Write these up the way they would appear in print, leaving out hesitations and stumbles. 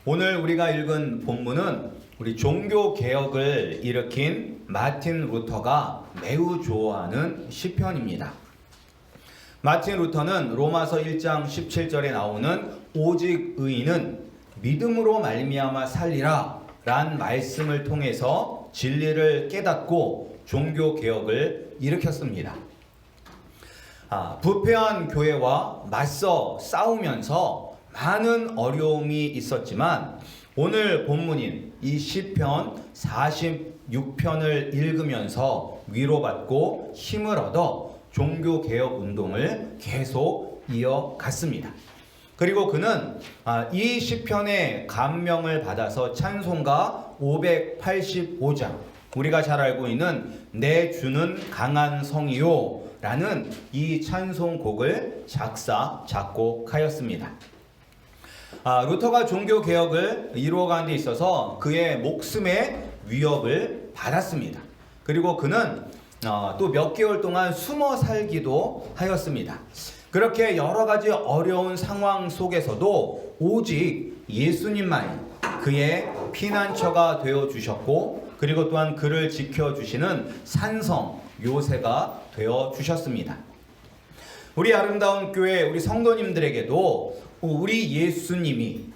오늘 우리가 읽은 본문은 우리 종교 개혁을 일으킨 마틴 루터가 매우 좋아하는 시편입니다. 마틴 루터는 로마서 1장 17절에 나오는 오직 의인은 믿음으로 말미암아 살리라 란 말씀을 통해서 진리를 깨닫고 종교 개혁을 일으켰습니다. 부패한 교회와 맞서 싸우면서 많은 어려움이 있었지만 오늘 본문인 이 시편 46편을 읽으면서 위로받고 힘을 얻어 종교개혁 운동을 계속 이어갔습니다. 그리고 그는 이 시편의 감명을 받아서 찬송가 585장, 우리가 잘 알고 있는 내 주는 강한 성이요 라는 이 찬송곡을 작곡하였습니다. 루터가 종교개혁을 이루어가는 데 있어서 그의 목숨의 위협을 받았습니다. 그리고 그는 또 몇 개월 동안 숨어 살기도 하였습니다. 그렇게 여러 가지 어려운 상황 속에서도 오직 예수님만이 그의 피난처가 되어 주셨고, 그리고 또한 그를 지켜주시는 산성 요새가 되어 주셨습니다. 우리 아름다운 교회 우리 성도님들에게도 우리 예수님이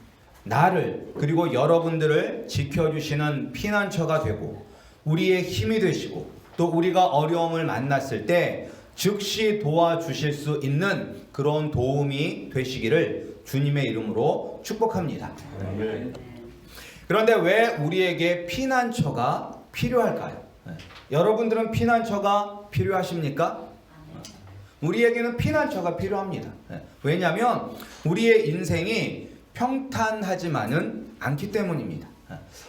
나를 그리고 여러분들을 지켜주시는 피난처가 되고 우리의 힘이 되시고 또 우리가 어려움을 만났을 때 즉시 도와주실 수 있는 그런 도움이 되시기를 주님의 이름으로 축복합니다. 그런데 왜 우리에게 피난처가 필요할까요? 여러분들은 피난처가 필요하십니까? 우리에게는 피난처가 필요합니다. 왜냐하면 우리의 인생이 평탄하지만은 않기 때문입니다.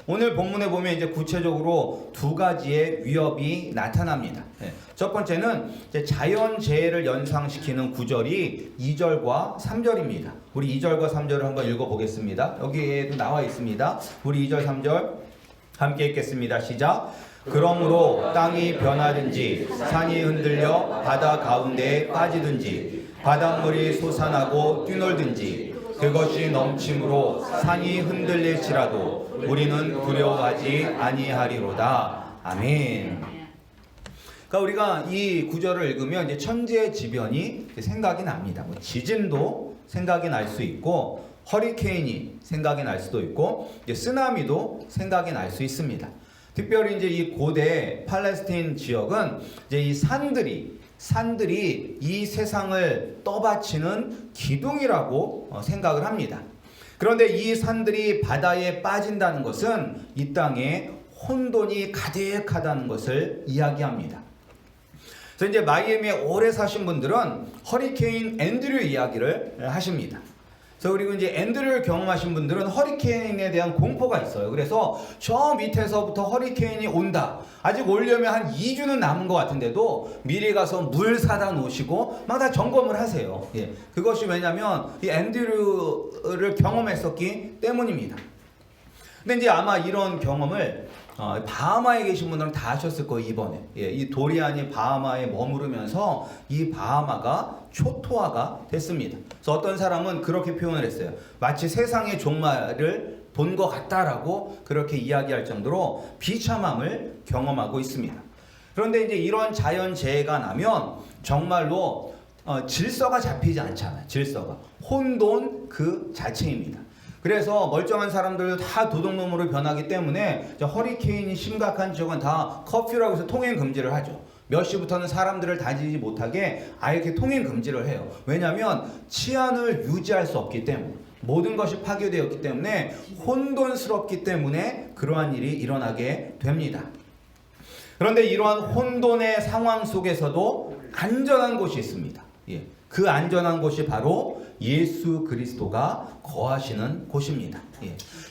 오늘 본문에 보면 이제 구체적으로 두 가지의 위협이 나타납니다. 첫 번째는 자연재해를 연상시키는 구절이 2절과 3절입니다. 우리 2절과 3절을 한번 읽어보겠습니다. 여기에도 나와 있습니다. 우리 2절 3절 함께 읽겠습니다. 시작. 그러므로 땅이 변하든지 산이 흔들려 바다 가운데에 빠지든지 바닷물이 솟아나고 뛰놀든지 그것이 넘침으로 산이 흔들릴지라도 우리는 두려워하지 아니하리로다. 아멘. 그러니까 우리가 이 구절을 읽으면 이제 천재지변이 생각이 납니다. 지진도 생각이 날 수 있고 허리케인이 생각이 날 수도 있고 쓰나미도 생각이 날 수 있습니다. 특별히 이제 이 고대 팔레스타인 지역은 이제 이 산들이 이 세상을 떠받치는 기둥이라고 생각을 합니다. 그런데 이 산들이 바다에 빠진다는 것은 이 땅에 혼돈이 가득하다는 것을 이야기합니다. 그래서 이제 마이애미에 오래 사신 분들은 허리케인 앤드류 이야기를 하십니다. 그리고 이제 앤드류를 경험하신 분들은 허리케인에 대한 공포가 있어요. 그래서 저 밑에서부터 허리케인이 온다. 아직 오려면 한 2주는 남은 것 같은데도 미리 가서 물 사다 놓으시고 막 다 점검을 하세요. 그것이 왜냐면 이 앤드류를 경험했었기 때문입니다. 근데 이제 아마 이런 경험을 바하마에 계신 분들은 다 하셨을 거예요. 이번에 이 도리안이 바하마에 머무르면서 이 바하마가 초토화가 됐습니다. 그래서 어떤 사람은 그렇게 표현을 했어요. 마치 세상의 종말을 본 것 같다라고 그렇게 이야기할 정도로 비참함을 경험하고 있습니다. 그런데 이제 이런 자연재해가 나면 정말로 질서가 잡히지 않잖아요. 질서가 혼돈 그 자체입니다. 그래서 멀쩡한 사람들도 다 도둑놈으로 변하기 때문에 허리케인이 심각한 지역은 다 커퓨라고 해서 통행 금지를 하죠. 몇 시부터는 사람들을 다니지 못하게 아예 이렇게 통행 금지를 해요. 왜냐하면 치안을 유지할 수 없기 때문에, 모든 것이 파괴되었기 때문에 혼돈스럽기 때문에 그러한 일이 일어나게 됩니다. 그런데 이러한 혼돈의 상황 속에서도 안전한 곳이 있습니다. 그 안전한 곳이 바로 예수 그리스도가 거하시는 곳입니다.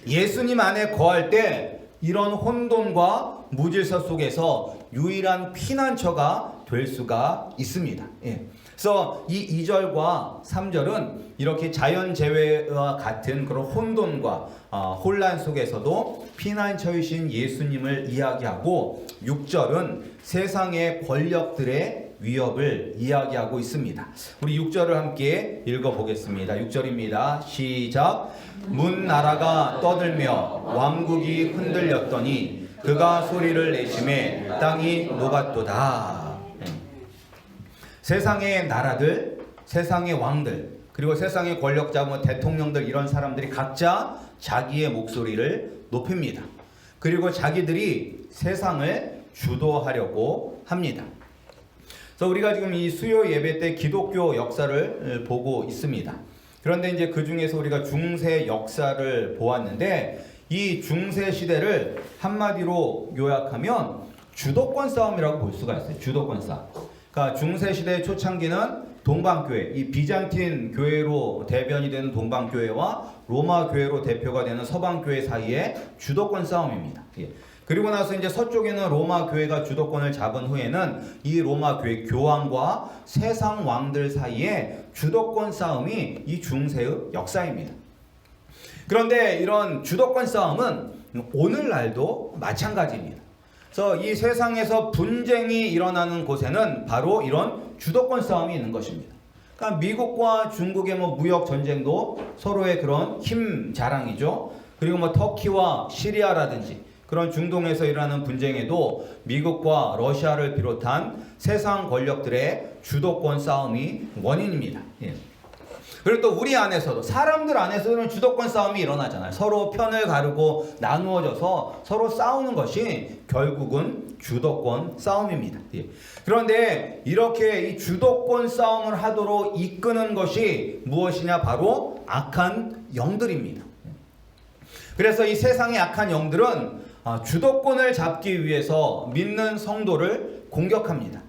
예수님 안에 거할 때 이런 혼돈과 무질서 속에서 유일한 피난처가 될 수가 있습니다. 그래서 이 2절과 3절은 이렇게 자연재해와 같은 그런 혼돈과 혼란 속에서도 피난처이신 예수님을 이야기하고 6절은 세상의 권력들의 위협을 이야기하고 있습니다. 우리 6절을 함께 읽어보겠습니다. 6절입니다. 시작. 문 나라가 떠들며 왕국이 흔들렸더니 그가 소리를 내심에 땅이 녹았도다. 세상의 나라들, 세상의 왕들, 그리고 세상의 권력자, 대통령들, 이런 사람들이 각자 자기의 목소리를 높입니다. 그리고 자기들이 세상을 주도하려고 합니다. 그래서 우리가 지금 이 수요 예배 때 기독교 역사를 보고 있습니다. 그런데 이제 그 중에서 우리가 중세 역사를 보았는데, 이 중세 시대를 한마디로 요약하면 주도권 싸움이라고 볼 수가 있어요. 주도권 싸움. 그러니까 중세 시대의 초창기는 동방교회, 이 비잔틴 교회로 대변이 되는 동방교회와 로마 교회로 대표가 되는 서방교회 사이의 주도권 싸움입니다. 그리고 나서 이제 서쪽에는 로마 교회가 주도권을 잡은 후에는 이 로마 교회 교황과 세상 왕들 사이의 주도권 싸움이 이 중세의 역사입니다. 그런데 이런 주도권 싸움은 오늘날도 마찬가지입니다. 그래서 이 세상에서 분쟁이 일어나는 곳에는 바로 이런 주도권 싸움이 있는 것입니다. 그러니까 미국과 중국의 무역 전쟁도 서로의 그런 힘 자랑이죠. 그리고 터키와 시리아라든지 그런 중동에서 일어나는 분쟁에도 미국과 러시아를 비롯한 세상 권력들의 주도권 싸움이 원인입니다. 그리고 또 우리 안에서도, 사람들 안에서는 주도권 싸움이 일어나잖아요. 서로 편을 가르고 나누어져서 서로 싸우는 것이 결국은 주도권 싸움입니다. 그런데 이렇게 이 주도권 싸움을 하도록 이끄는 것이 무엇이냐? 바로 악한 영들입니다. 그래서 이 세상의 악한 영들은 주도권을 잡기 위해서 믿는 성도를 공격합니다.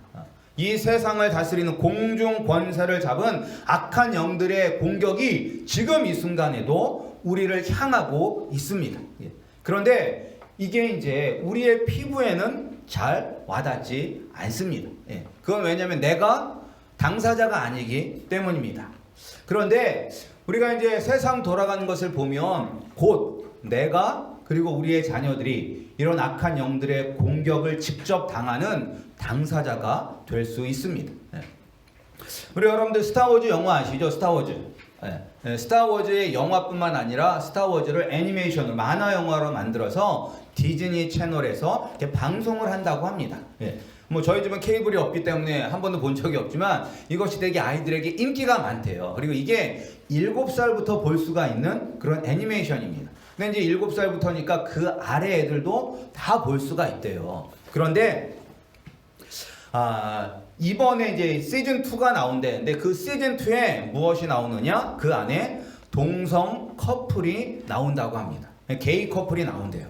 이 세상을 다스리는 공중 권세를 잡은 악한 영들의 공격이 지금 이 순간에도 우리를 향하고 있습니다. 그런데 이게 이제 우리의 피부에는 잘 와닿지 않습니다. 그건 왜냐하면 내가 당사자가 아니기 때문입니다. 그런데 우리가 이제 세상 돌아가는 것을 보면 곧 내가 그리고 우리의 자녀들이 이런 악한 영들의 공격을 직접 당하는 당사자가 될 수 있습니다. 우리 여러분들 스타워즈 영화 아시죠? 스타워즈. 스타워즈의 영화뿐만 아니라 스타워즈를 애니메이션으로, 만화 영화로 만들어서 디즈니 채널에서 이렇게 방송을 한다고 합니다. 저희 집은 케이블이 없기 때문에 한 번도 본 적이 없지만 이것이 되게 아이들에게 인기가 많대요. 그리고 이게 7살부터 볼 수가 있는 그런 애니메이션입니다. 근데 이제 7살부터니까 그 아래 애들도 다 볼 수가 있대요. 그런데 이번에 이제 시즌 2가 나온대는데 그 시즌 2에 무엇이 나오느냐? 그 안에 동성 커플이 나온다고 합니다. 게이 커플이 나온대요.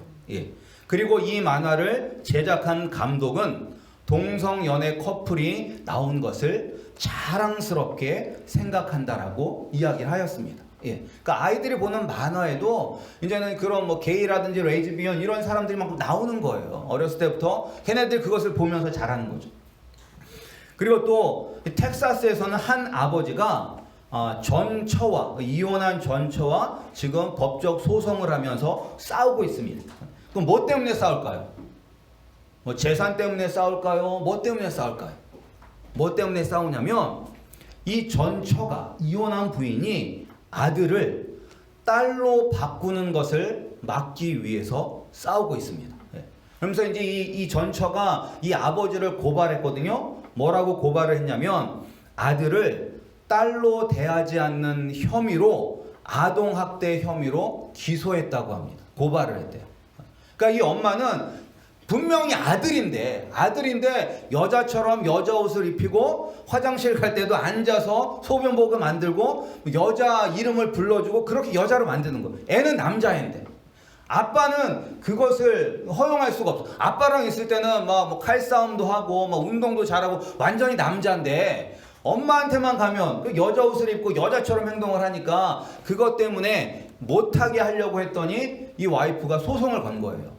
그리고 이 만화를 제작한 감독은 동성 연애 커플이 나온 것을 자랑스럽게 생각한다라고 이야기를 하였습니다. 그러니까 아이들이 보는 만화에도 이제는 그런 게이라든지 레즈비언 이런 사람들이 막 나오는 거예요. 어렸을 때부터 걔네들 그것을 보면서 자라는 거죠. 그리고 또 텍사스에서는 한 아버지가 전처와, 이혼한 전처와 지금 법적 소송을 하면서 싸우고 있습니다. 그럼 뭐 때문에 싸울까요? 재산 때문에 싸울까요? 뭐 때문에 싸울까요? 뭐 때문에 싸우냐면 이 전처가, 이혼한 부인이 아들을 딸로 바꾸는 것을 막기 위해서 싸우고 있습니다. 그러면서 이제 이 전처가 이 아버지를 고발했거든요. 뭐라고 고발을 했냐면 아들을 딸로 대하지 않는 혐의로, 아동학대 혐의로 기소했다고 합니다. 고발을 했대요. 그러니까 이 엄마는 분명히 아들인데 여자처럼 여자 옷을 입히고 화장실 갈 때도 앉아서 소변복을 만들고 여자 이름을 불러주고 그렇게 여자로 만드는 거예요. 애는 남자인데 아빠는 그것을 허용할 수가 없어. 아빠랑 있을 때는 칼싸움도 하고 운동도 잘하고 완전히 남자인데 엄마한테만 가면 그 여자 옷을 입고 여자처럼 행동을 하니까 그것 때문에 못하게 하려고 했더니 이 와이프가 소송을 건 거예요.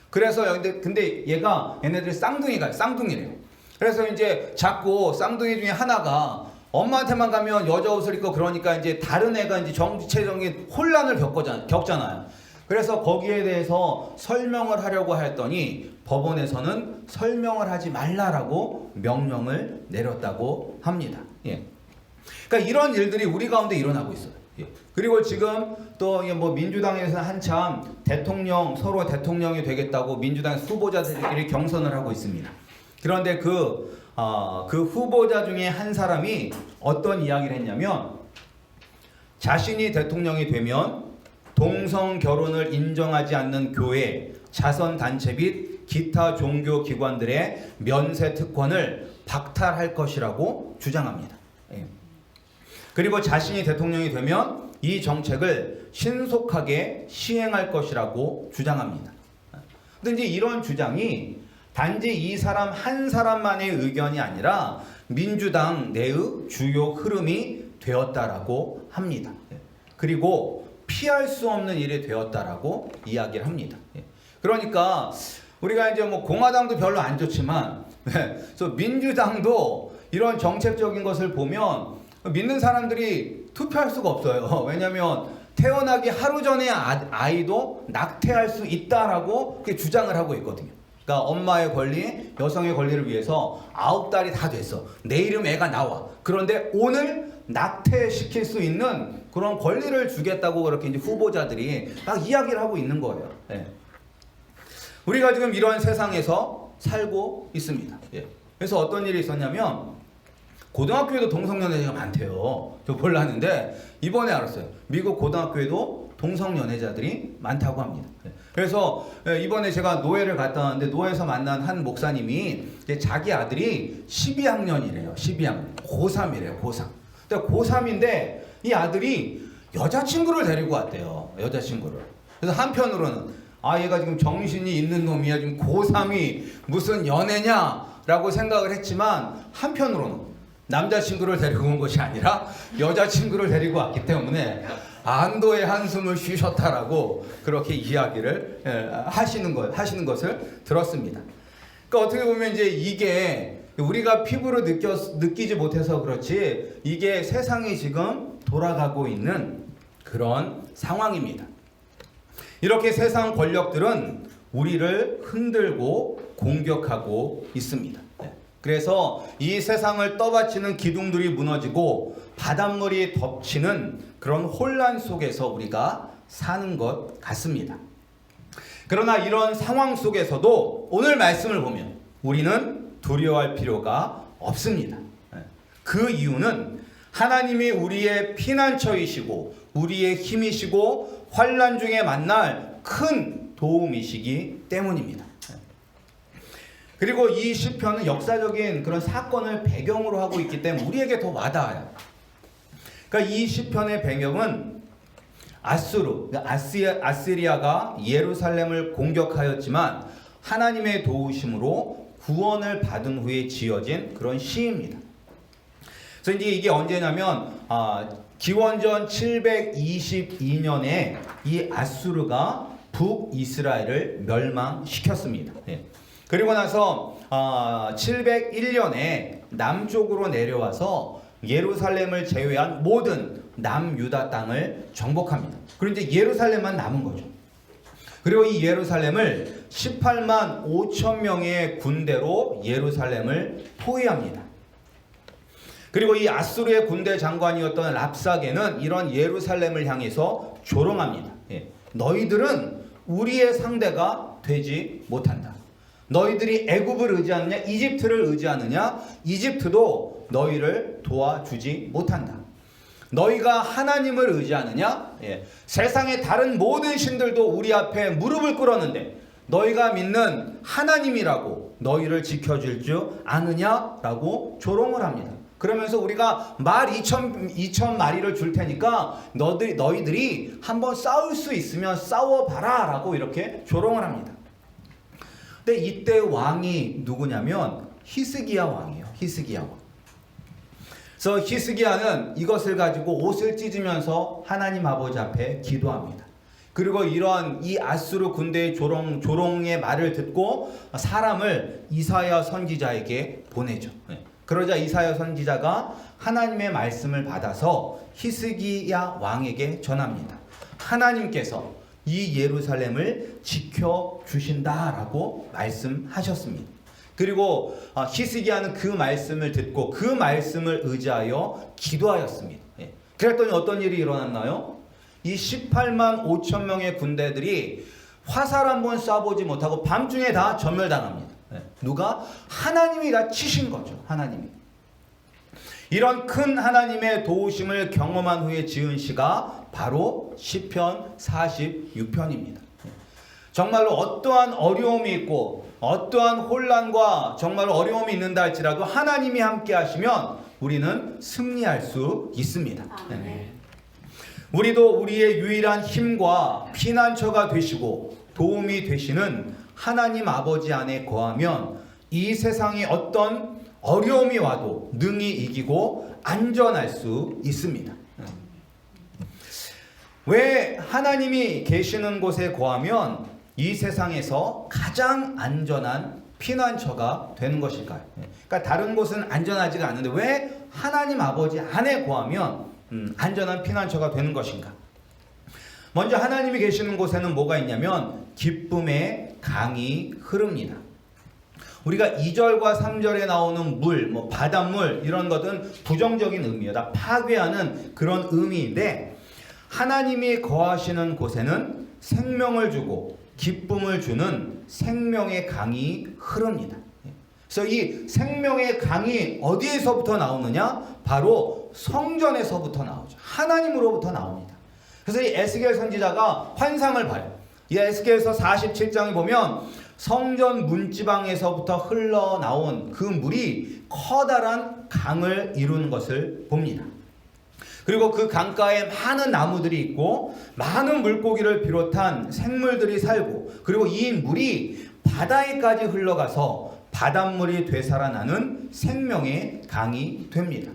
그래서 근데 얘네들이 쌍둥이래요. 그래서 이제 자꾸 쌍둥이 중에 하나가 엄마한테만 가면 여자 옷을 입고 그러니까 이제 다른 애가 이제 정체적인 혼란을 겪잖아요. 그래서 거기에 대해서 설명을 하려고 했더니 법원에서는 설명을 하지 말라라고 명령을 내렸다고 합니다. 예. 그러니까 이런 일들이 우리 가운데 일어나고 있어요. 예. 그리고 지금 또 뭐 민주당에서는 한참 서로 대통령이 되겠다고 민주당 후보자들끼리 경선을 하고 있습니다. 그런데 그 후보자 중에 한 사람이 어떤 이야기를 했냐면, 자신이 대통령이 되면 동성 결혼을 인정하지 않는 교회, 자선단체 및 기타 종교 기관들의 면세 특권을 박탈할 것이라고 주장합니다. 예. 그리고 자신이 대통령이 되면 이 정책을 신속하게 시행할 것이라고 주장합니다. 그런데 이제 이런 주장이 단지 이 사람 한 사람만의 의견이 아니라 민주당 내의 주요 흐름이 되었다라고 합니다. 그리고 피할 수 없는 일이 되었다라고 이야기를 합니다. 그러니까 우리가 이제 뭐 공화당도 별로 안 좋지만, 그래서 민주당도 이런 정책적인 것을 보면 믿는 사람들이 투표할 수가 없어요. 왜냐하면 태어나기 하루 전에 아이도 낙태할 수 있다라고 그렇게 주장을 하고 있거든요. 그러니까 엄마의 권리, 여성의 권리를 위해서 9달이 다 됐어. 내일은 애가 나와. 그런데 오늘 낙태시킬 수 있는 그런 권리를 주겠다고 그렇게 이제 후보자들이 막 이야기를 하고 있는 거예요. 예. 우리가 지금 이런 세상에서 살고 있습니다. 예. 그래서 어떤 일이 있었냐면, 고등학교에도 동성연애자가 많대요. 저 몰랐는데 이번에 알았어요. 미국 고등학교에도 동성연애자들이 많다고 합니다. 그래서 이번에 제가 노회를 갔다 왔는데, 노회에서 만난 한 목사님이 자기 아들이 12학년이래요. 12학년. 고3이래요. 고3. 근데 고3인데 이 아들이 여자친구를 데리고 왔대요. 여자친구를. 그래서 한편으로는 얘가 지금 정신이 있는 놈이야. 지금 고3이 무슨 연애냐라고 생각을 했지만, 한편으로는 남자친구를 데리고 온 것이 아니라 여자친구를 데리고 왔기 때문에 안도의 한숨을 쉬셨다라고 그렇게 이야기를 하시는 것을 들었습니다. 그러니까 어떻게 보면 이제 이게 우리가 피부로 느끼지 못해서 그렇지, 이게 세상이 지금 돌아가고 있는 그런 상황입니다. 이렇게 세상 권력들은 우리를 흔들고 공격하고 있습니다. 그래서 이 세상을 떠받치는 기둥들이 무너지고 바닷물이 덮치는 그런 혼란 속에서 우리가 사는 것 같습니다. 그러나 이런 상황 속에서도 오늘 말씀을 보면 우리는 두려워할 필요가 없습니다. 그 이유는 하나님이 우리의 피난처이시고 우리의 힘이시고 환난 중에 만날 큰 도움이시기 때문입니다. 그리고 이 시편은 역사적인 그런 사건을 배경으로 하고 있기 때문에 우리에게 더 와닿아요. 그러니까 이 시편의 배경은 아시리아가 예루살렘을 공격하였지만 하나님의 도우심으로 구원을 받은 후에 지어진 그런 시입니다. 그래서 이제 이게 언제냐면 기원전 722년에 이 아수르가 북이스라엘을 멸망시켰습니다. 그리고 나서 701년에 남쪽으로 내려와서 예루살렘을 제외한 모든 남유다 땅을 정복합니다. 그리고 이제 예루살렘만 남은 거죠. 그리고 이 예루살렘을 18만 5천 명의 군대로 예루살렘을 포위합니다. 그리고 이 아수르의 군대 장관이었던 랍사게는 이런 예루살렘을 향해서 조롱합니다. 너희들은 우리의 상대가 되지 못한다. 너희들이 애굽을 의지하느냐, 이집트를 의지하느냐, 이집트도 너희를 도와주지 못한다. 너희가 하나님을 의지하느냐, 세상의 다른 모든 신들도 우리 앞에 무릎을 꿇었는데 너희가 믿는 하나님이라고 너희를 지켜줄 줄 아느냐라고 조롱을 합니다. 그러면서 우리가 말 2천 마리를 줄 테니까 너희들이 한번 싸울 수 있으면 싸워봐라 라고 이렇게 조롱을 합니다. 근데 이때 왕이 누구냐면 히스기야 왕이에요. 히스기야 왕. 그래서 히스기야는 이것을 가지고 옷을 찢으면서 하나님 아버지 앞에 기도합니다. 그리고 이러한 이 아수르 군대의 조롱의 말을 듣고 사람을 이사야 선지자에게 보내죠. 그러자 이사야 선지자가 하나님의 말씀을 받아서 히스기야 왕에게 전합니다. 하나님께서 이 예루살렘을 지켜주신다라고 말씀하셨습니다. 그리고 히스기야는 그 말씀을 듣고 그 말씀을 의지하여 기도하였습니다. 그랬더니 어떤 일이 일어났나요? 이 18만 5천 명의 군대들이 화살 한번 쏴보지 못하고 밤중에 다 전멸당합니다. 누가? 하나님이 다 치신 거죠. 하나님이. 이런 큰 하나님의 도우심을 경험한 후에 지은 시가 바로 시편 46편입니다. 정말로 어떠한 어려움이 있고 어떠한 혼란과 정말로 어려움이 있는다 할지라도 하나님이 함께 하시면 우리는 승리할 수 있습니다. 우리도 우리의 유일한 힘과 피난처가 되시고 도움이 되시는 하나님 아버지 안에 거하면 이 세상에 어떤 어려움이 와도 능히 이기고 안전할 수 있습니다. 왜 하나님이 계시는 곳에 거하면 이 세상에서 가장 안전한 피난처가 되는 것일까요? 그러니까 다른 곳은 안전하지가 않은데 왜 하나님 아버지 안에 거하면 안전한 피난처가 되는 것인가? 먼저 하나님이 계시는 곳에는 뭐가 있냐면 기쁨의 강이 흐릅니다. 우리가 2절과 3절에 나오는 물, 바닷물 이런 것은 부정적인 의미예요. 다 파괴하는 그런 의미인데 하나님이 거하시는 곳에는 생명을 주고 기쁨을 주는 생명의 강이 흐릅니다. 그래서 이 생명의 강이 어디에서부터 나오느냐? 바로 성전에서부터 나오죠. 하나님으로부터 나옵니다. 그래서 이 에스겔 선지자가 환상을 봐요. 이 에스겔서 47장에 보면 성전 문지방에서부터 흘러나온 그 물이 커다란 강을 이루는 것을 봅니다. 그리고 그 강가에 많은 나무들이 있고 많은 물고기를 비롯한 생물들이 살고 그리고 이 물이 바다에까지 흘러가서 바닷물이 되살아나는 생명의 강이 됩니다.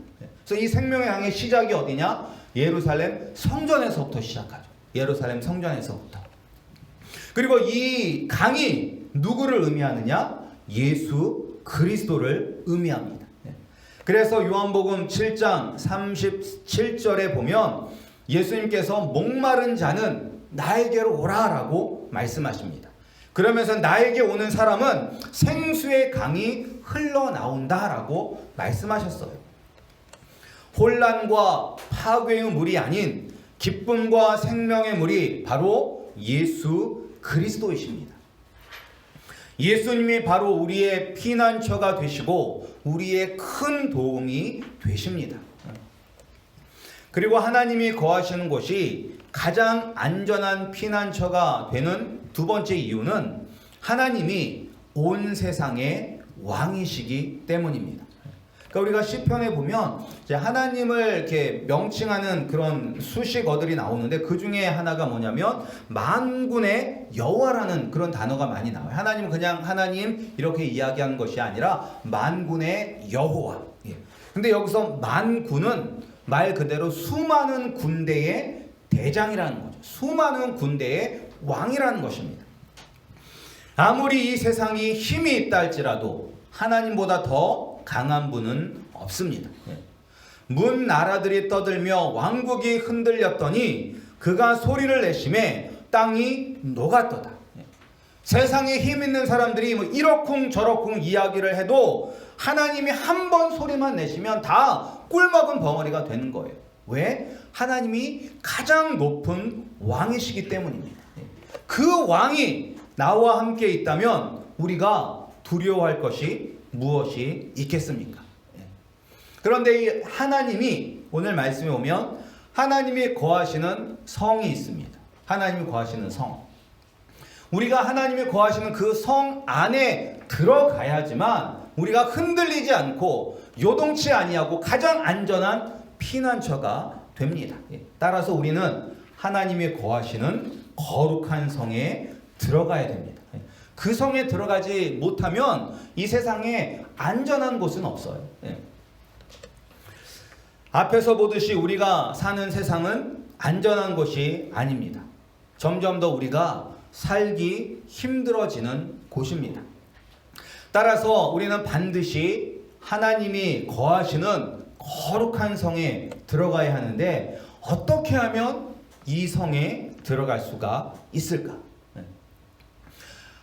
그래서 이 생명의 강의 시작이 어디냐? 예루살렘 성전에서부터 시작하죠. 예루살렘 성전에서부터. 그리고 이 강이 누구를 의미하느냐? 예수 그리스도를 의미합니다. 그래서 요한복음 7장 37절에 보면 예수님께서 목마른 자는 나에게로 오라라고 말씀하십니다. 그러면서 나에게 오는 사람은 생수의 강이 흘러나온다라고 말씀하셨어요. 혼란과 파괴의 물이 아닌 기쁨과 생명의 물이 바로 예수 그리스도이십니다. 예수님이 바로 우리의 피난처가 되시고 우리의 큰 도움이 되십니다. 그리고 하나님이 거하시는 곳이 가장 안전한 피난처가 되는 두 번째 이유는 하나님이 온 세상의 왕이시기 때문입니다. 그러니까 우리가 시편에 보면 이제 하나님을 이렇게 명칭하는 그런 수식어들이 나오는데 그 중에 하나가 뭐냐면 만군의 여호와라는 그런 단어가 많이 나와요. 하나님은 그냥 하나님 이렇게 이야기하는 것이 아니라 만군의 여호와. 근데 여기서 만군은 말 그대로 수많은 군대의 대장이라는 거죠. 수많은 군대의 왕이라는 것입니다. 아무리 이 세상이 힘이 있다 할지라도 하나님보다 더 강한 분은 없습니다. 문 나라들이 떠들며 왕국이 흔들렸더니 그가 소리를 내심에 땅이 녹았도다. 세상에 힘 있는 사람들이 이러쿵 저러쿵 이야기를 해도 하나님이 한 번 소리만 내시면 다 꿀먹은 벙어리가 되는 거예요. 왜? 하나님이 가장 높은 왕이시기 때문입니다. 그 왕이 나와 함께 있다면 우리가 두려워할 것이 무엇이 있겠습니까? 그런데 이 하나님이 오늘 말씀에 오면 하나님이 거하시는 성이 있습니다. 하나님이 거하시는 성. 우리가 하나님이 거하시는 그 성 안에 들어가야지만 우리가 흔들리지 않고 요동치 아니하고 가장 안전한 피난처가 됩니다. 따라서 우리는 하나님이 거하시는 거룩한 성에 들어가야 됩니다. 그 성에 들어가지 못하면 이 세상에 안전한 곳은 없어요. 앞에서 보듯이 우리가 사는 세상은 안전한 곳이 아닙니다. 점점 더 우리가 살기 힘들어지는 곳입니다. 따라서 우리는 반드시 하나님이 거하시는 거룩한 성에 들어가야 하는데 어떻게 하면 이 성에 들어갈 수가 있을까?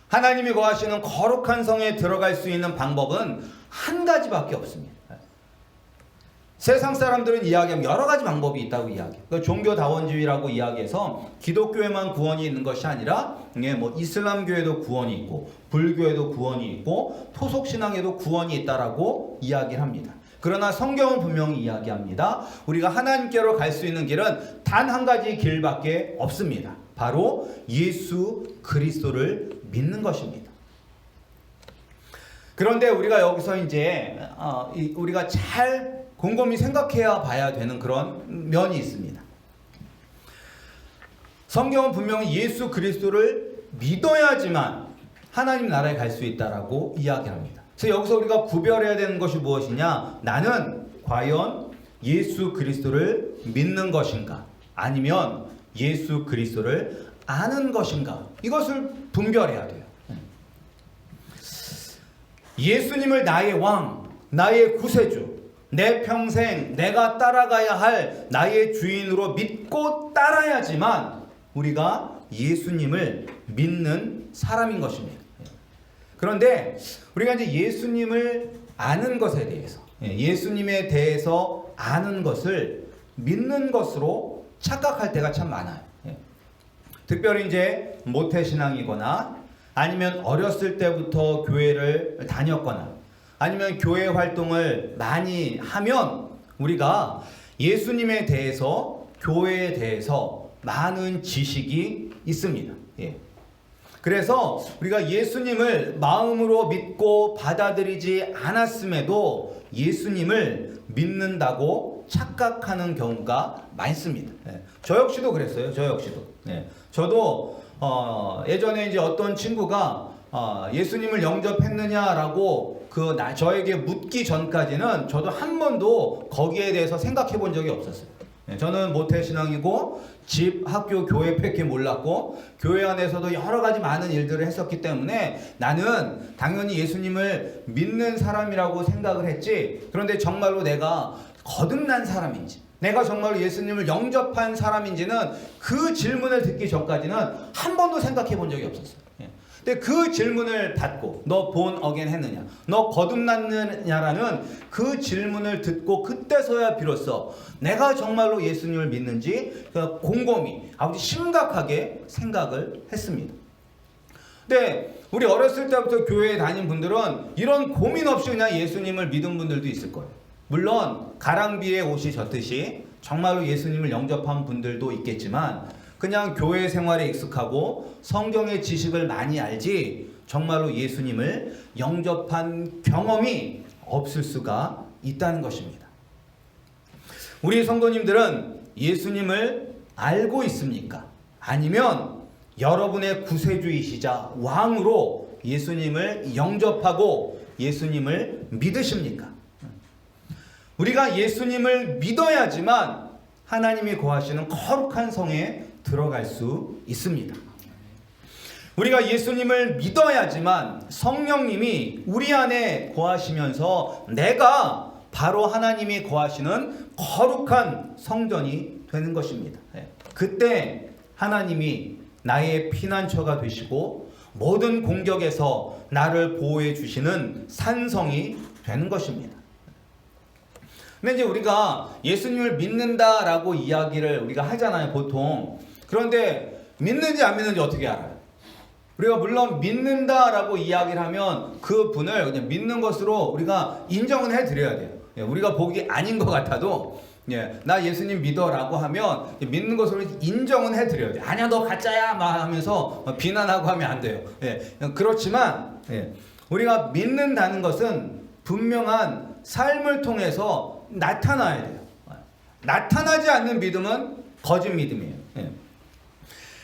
하나님이 거하시는 거룩한 성에 들어갈 수 있는 방법은 한 가지밖에 없습니다. 세상 사람들은 이야기하면 여러 가지 방법이 있다고 이야기해요. 그러니까 종교다원주의라고 이야기해서 기독교에만 구원이 있는 것이 아니라 뭐 이슬람교에도 구원이 있고 불교에도 구원이 있고 토속신앙에도 구원이 있다라고 이야기를 합니다. 그러나 성경은 분명히 이야기합니다. 우리가 하나님께로 갈 수 있는 길은 단 한 가지 길밖에 없습니다. 바로 예수 그리스도를 믿는 것입니다. 그런데 우리가 여기서 이제 우리가 잘 곰곰이 생각해야 봐야 되는 그런 면이 있습니다. 성경은 분명히 예수 그리스도를 믿어야지만 하나님 나라에 갈 수 있다라고 이야기합니다. 그래서 여기서 우리가 구별해야 되는 것이 무엇이냐? 나는 과연 예수 그리스도를 믿는 것인가? 아니면 예수 그리스도를 아는 것인가? 이것을 분별해야 돼요. 예수님을 나의 왕, 나의 구세주, 내 평생 내가 따라가야 할 나의 주인으로 믿고 따라야지만 우리가 예수님을 믿는 사람인 것입니다. 그런데 우리가 이제 예수님을 아는 것에 대해서, 예수님에 대해서 아는 것을 믿는 것으로 착각할 때가 참 많아요. 특별히 이제 모태신앙이거나 아니면 어렸을 때부터 교회를 다녔거나 아니면 교회 활동을 많이 하면 우리가 예수님에 대해서, 교회에 대해서 많은 지식이 있습니다. 그래서 우리가 예수님을 마음으로 믿고 받아들이지 않았음에도 예수님을 믿는다고 착각하는 경우가 많습니다. 저 역시도 그랬어요. 저 역시도. 저도 예전에 이제 어떤 친구가 예수님을 영접했느냐라고 저에게 묻기 전까지는 저도 한 번도 거기에 대해서 생각해 본 적이 없었어요. 저는 모태신앙이고 집, 학교, 교회밖에 몰랐고 교회 안에서도 여러 가지 많은 일들을 했었기 때문에 나는 당연히 예수님을 믿는 사람이라고 생각을 했지, 그런데 정말로 내가 거듭난 사람인지, 내가 정말로 예수님을 영접한 사람인지는 그 질문을 듣기 전까지는 한 번도 생각해 본 적이 없었어요. 근데 그 질문을 받고 너 본 어게인 했느냐, 너 거듭났느냐라는 그 질문을 듣고 그때서야 비로소 내가 정말로 예수님을 믿는지 곰곰이 아주 심각하게 생각을 했습니다. 근데 우리 어렸을 때부터 교회에 다닌 분들은 이런 고민 없이 그냥 예수님을 믿은 분들도 있을 거예요. 물론 가랑비에 옷이 젖듯이 정말로 예수님을 영접한 분들도 있겠지만 그냥 교회 생활에 익숙하고 성경의 지식을 많이 알지 정말로 예수님을 영접한 경험이 없을 수가 있다는 것입니다. 우리 성도님들은 예수님을 알고 있습니까? 아니면 여러분의 구세주이시자 왕으로 예수님을 영접하고 예수님을 믿으십니까? 우리가 예수님을 믿어야지만 하나님이 거하시는 거룩한 성에 들어갈 수 있습니다. 우리가 예수님을 믿어야지만 성령님이 우리 안에 거하시면서 내가 바로 하나님이 거하시는 거룩한 성전이 되는 것입니다. 그때 하나님이 나의 피난처가 되시고 모든 공격에서 나를 보호해 주시는 산성이 되는 것입니다. 근데 이제 우리가 예수님을 믿는다라고 이야기를 우리가 하잖아요, 보통. 그런데 믿는지 안 믿는지 어떻게 알아요? 우리가 물론 믿는다라고 이야기를 하면 그 분을 그냥 믿는 것으로 우리가 인정은 해드려야 돼요. 우리가 보기 아닌 것 같아도 나 예수님 믿어라고 하면 믿는 것으로 인정은 해드려야 돼요. 아니야 너 가짜야 막 하면서 비난하고 하면 안 돼요. 그렇지만 우리가 믿는다는 것은 분명한 삶을 통해서 나타나야 돼요. 나타나지 않는 믿음은 거짓 믿음이에요.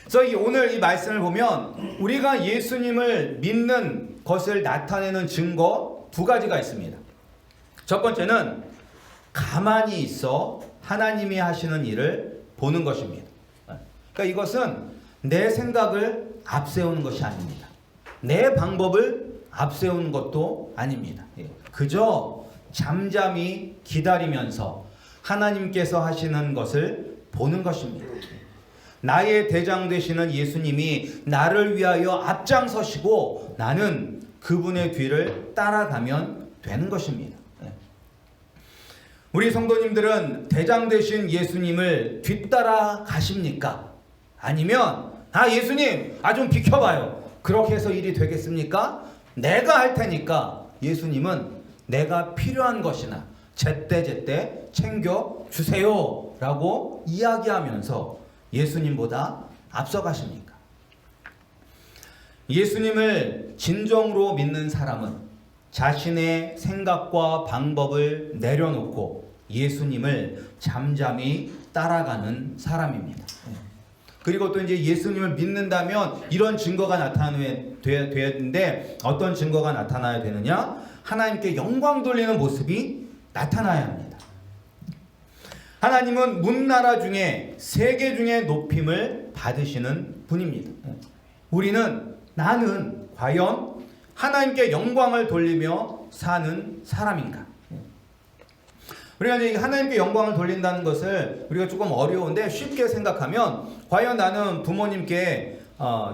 그래서 오늘 이 말씀을 보면 우리가 예수님을 믿는 것을 나타내는 증거 두 가지가 있습니다. 첫 번째는 가만히 있어 하나님이 하시는 일을 보는 것입니다. 그러니까 이것은 내 생각을 앞세우는 것이 아닙니다. 내 방법을 앞세우는 것도 아닙니다. 그저 잠잠히 기다리면서 하나님께서 하시는 것을 보는 것입니다. 나의 대장 되시는 예수님이 나를 위하여 앞장서시고 나는 그분의 뒤를 따라가면 되는 것입니다. 우리 성도님들은 대장 되신 예수님을 뒤따라 가십니까? 아니면 예수님 좀 비켜봐요. 그렇게 해서 일이 되겠습니까? 내가 할 테니까 예수님은 내가 필요한 것이나 제때제때 챙겨주세요 라고 이야기하면서 예수님보다 앞서가십니까? 예수님을 진정으로 믿는 사람은 자신의 생각과 방법을 내려놓고 예수님을 잠잠히 따라가는 사람입니다. 그리고 또 이제 예수님을 믿는다면 이런 증거가 나타나야 되는데 어떤 증거가 나타나야 되느냐? 하나님께 영광 돌리는 모습이 나타나야 합니다. 하나님은 문나라 중에 세계 중에 높임을 받으시는 분입니다. 나는 과연 하나님께 영광을 돌리며 사는 사람인가? 우리가 이제 하나님께 영광을 돌린다는 것을 우리가 조금 어려운데 쉽게 생각하면 과연 나는 부모님께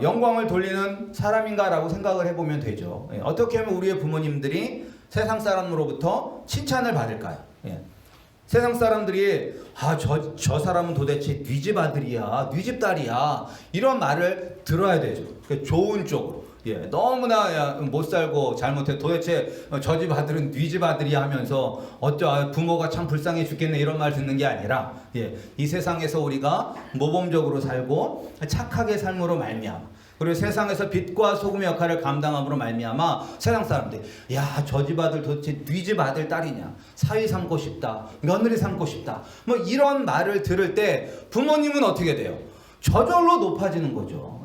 영광을 돌리는 사람인가라고 생각을 해보면 되죠. 어떻게 하면 우리의 부모님들이 세상 사람으로부터 칭찬을 받을까요? 세상 사람들이 저 사람은 도대체 네 집 아들이야, 네 집 딸이야 이런 말을 들어야 되죠. 좋은 쪽으로. 너무나 못 살고 잘못해 도대체 저 집 아들은 네 집 아들이야 하면서 부모가 참 불쌍해 죽겠네 이런 말 듣는 게 아니라 이 세상에서 우리가 모범적으로 살고 착하게 삶으로 말미암아 그리고 세상에서 빛과 소금의 역할을 감당함으로 말미암아 세상 사람들이 저 집 아들 도대체 네 집 아들 딸이냐 사위 삼고 싶다 며느리 삼고 싶다 뭐 이런 말을 들을 때 부모님은 어떻게 돼요? 저절로 높아지는 거죠.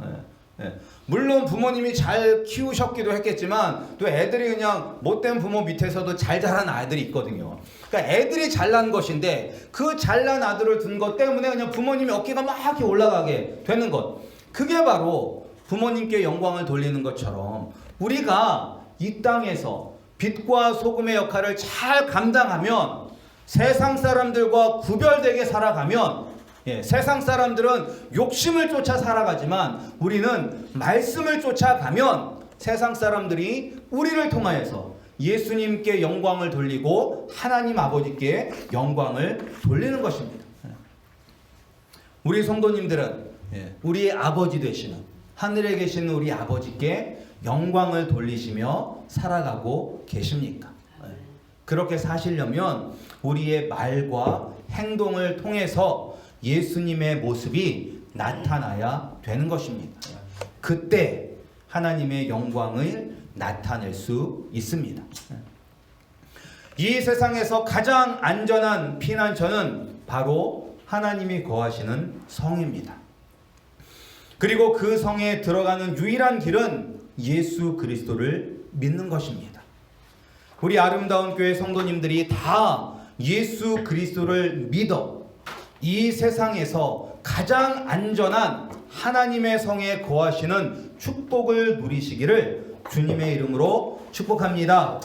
물론 부모님이 잘 키우셨기도 했겠지만 또 애들이 그냥 못된 부모 밑에서도 잘 자란 아이들이 있거든요. 그러니까 애들이 잘난 것인데 그 잘난 아들을 둔 것 때문에 그냥 부모님이 어깨가 막 이렇게 올라가게 되는 것. 그게 바로 부모님께 영광을 돌리는 것처럼 우리가 이 땅에서 빛과 소금의 역할을 잘 감당하면 세상 사람들과 구별되게 살아가면 세상 사람들은 욕심을 쫓아 살아가지만 우리는 말씀을 쫓아가면 세상 사람들이 우리를 통하여서 예수님께 영광을 돌리고 하나님 아버지께 영광을 돌리는 것입니다. 우리 성도님들은 우리 아버지 되시는 하늘에 계시는 우리 아버지께 영광을 돌리시며 살아가고 계십니까? 그렇게 사시려면 우리의 말과 행동을 통해서 예수님의 모습이 나타나야 되는 것입니다. 그때 하나님의 영광을 나타낼 수 있습니다. 이 세상에서 가장 안전한 피난처는 바로 하나님이 거하시는 성입니다. 그리고 그 성에 들어가는 유일한 길은 예수 그리스도를 믿는 것입니다. 우리 아름다운 교회 성도님들이 다 예수 그리스도를 믿어 이 세상에서 가장 안전한 하나님의 성에 거하시는 축복을 누리시기를 주님의 이름으로 축복합니다.